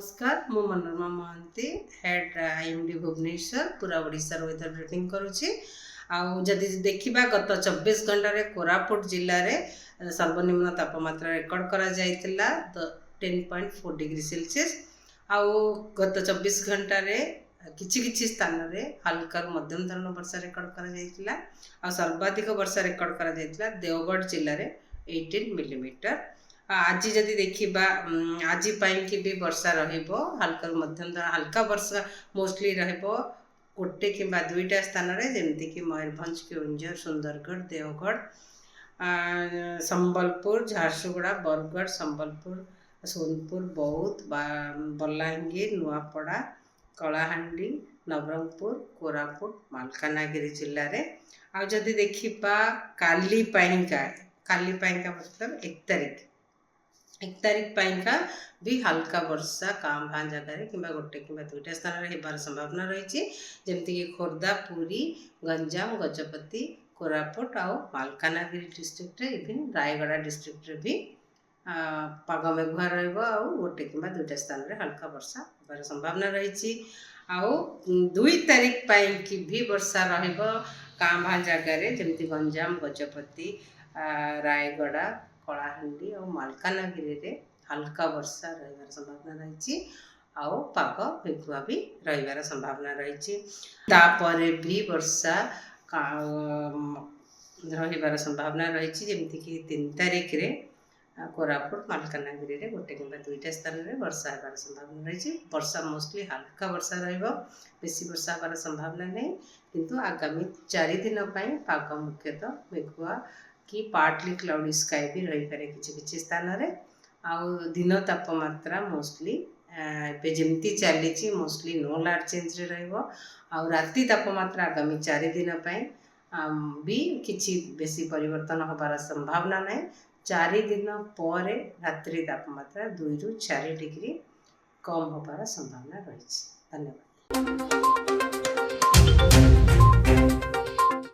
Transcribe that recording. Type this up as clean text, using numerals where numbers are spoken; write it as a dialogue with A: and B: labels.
A: नमस्कार मु Manorama Mahanti head IMD Bhubaneswar पूरा ओडिशा वेदर ब्रिफिंग करुच्ची आदि देखा गत 24 घंटा कोरापुट जिले में सर्वनिम्न तापमात्रा रेकर्ड करा 10.4 डिग्री सेल्सियस आउ गत 24 घंटा किछि स्थान रे हल्का मध्यम धरण वर्षा रेकर्ड करा सर्वाधिक वर्षा रेकर्ड करा देवगढ़ जिले में 18 मिलीमीटर। आज जदि देखा आज कि भी वर्षा रहिबो हल्का मध्यम हल्का वर्षा मोस्टली रहिबो गोटे कि दुईटा स्थान रे जेमती कि मयूरभंज केउंझर सुंदरगढ़ देवगढ़ संबलपुर झारसुगुड़ा बरगढ़ संबलपुर सोनपुर बौद्ध बलांगीर नुआपड़ा कलाहांडी नवरंगपुर कोरापुट मालकानगिरी जिले में आ जदि देखा काली मतलब 1 तारीख भी हल्का वर्षा काम भां जगह कि गोटे कि दुईटा स्थान होबार संभावना रही जमती कि खोर्धा पुरी गंजाम गजपति कोरापुट आ Malkangiri district even Rayagada district भी पाग मेघुआ रोटे कि दुईटा स्थान हल्का वर्षा होबार संभावना रही 2 तारीख कि भी वर्षा रहा भां जगह जमती गंजाम गजपति रायगड़ा कलाहांडी और मालकानगिरी रे हल्का वर्षा रहिबार संभावना रही पाग मेघुआ भी रहिबार संभावना रही तापरे भी वर्षा रहिबार संभावना रही जमती कि 3 तारीख रे कोरापुट मालकानगिरी रे गोटे कि दुईटा स्थान रे वर्षा होबार संभावना रही वर्षा मोस्टली हल्का वर्षा बेसी वर्षा होबार संभावना नहीं किंतु आगामी 4 दिन पाग मुख्यतः मेघुआ कि पार्टली क्लाउडी स्काई भी रही पारे किछि स्थान रे दिन तापमात्रा मोस्टली जमती चली मोस्टली नो लार्ज चेंज रे रहिबो राति तापमात्रा आगामी 4 दिन भी किछि बेसी परिवर्तन होबार संभावना नहीं 4 दिन पर रात्रि तापमात्रा 2 ରୁ 4 डिग्री कम होबार संभावना रही। धन्यवाद।